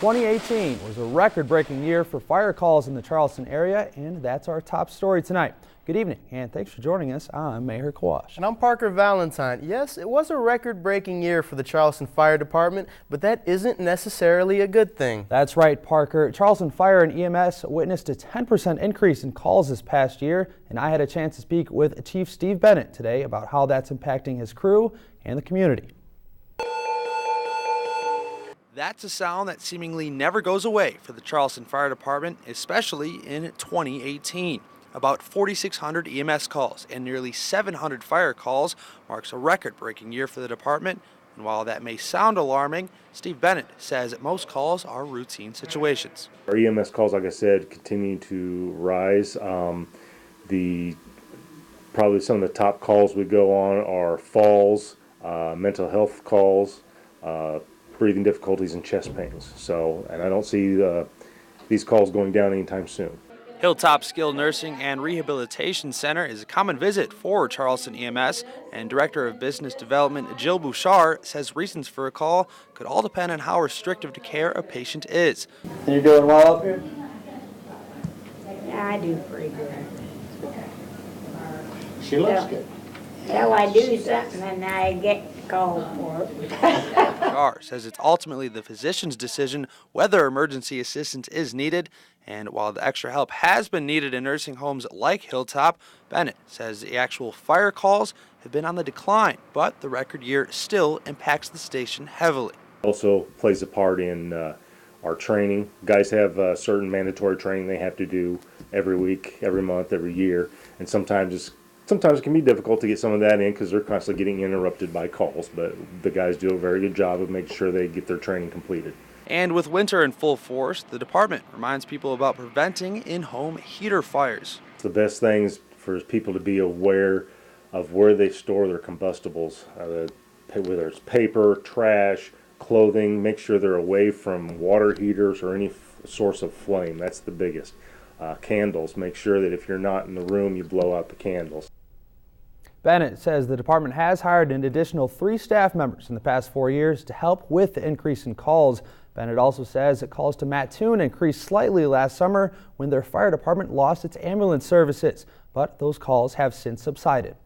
2018 was a record-breaking year for fire calls in the Charleston area, and that's our top story tonight. Good evening, and thanks for joining us. I'm Maher Kawash. And I'm Parker Valentine. Yes, it was a record-breaking year for the Charleston Fire Department, but that isn't necessarily a good thing. That's right, Parker. Charleston Fire and EMS witnessed a 10% increase in calls this past year, and I had a chance to speak with Chief Steve Bennett today about how that's impacting his crew and the community. That's a sound that seemingly never goes away for the Charleston Fire Department, especially in 2018. About 4,600 EMS calls and nearly 700 fire calls marks a record-breaking year for the department. And while that may sound alarming, Steve Bennett says that most calls are routine situations. Our EMS calls, like I said, continue to rise. Probably some of the top calls we go on are falls, mental health calls, breathing difficulties, and chest pains. And I don't see these calls going down anytime soon. Hilltop Skilled Nursing and Rehabilitation Center is a common visit for Charleston EMS, and Director of Business Development Jill Bouchard says reasons for a call could all depend on how restrictive to care a patient is. And you're doing well up here? I do pretty good. She looks good. Till I do something and I get called for it. Bouchard says it's ultimately the physician's decision whether emergency assistance is needed, and while the extra help has been needed in nursing homes like Hilltop, Bennett says the actual fire calls have been on the decline, but the record year still impacts the station heavily. Also plays a part in our training. Guys have certain mandatory training they have to do every week, every month, every year, and sometimes it can be difficult to get some of that in because they're constantly getting interrupted by calls, but the guys do a very good job of making sure they get their training completed. And with winter in full force, the department reminds people about preventing in-home heater fires. The best thing is for people to be aware of where they store their combustibles, whether it's paper, trash, clothing. Make sure they're away from water heaters or any source of flame. That's the biggest. Candles, make sure that if you're not in the room, you blow out the candles. Bennett says the department has hired an additional 3 staff members in the past 4 years to help with the increase in calls. Bennett also says that calls to Mattoon increased slightly last summer when their fire department lost its ambulance services, but those calls have since subsided.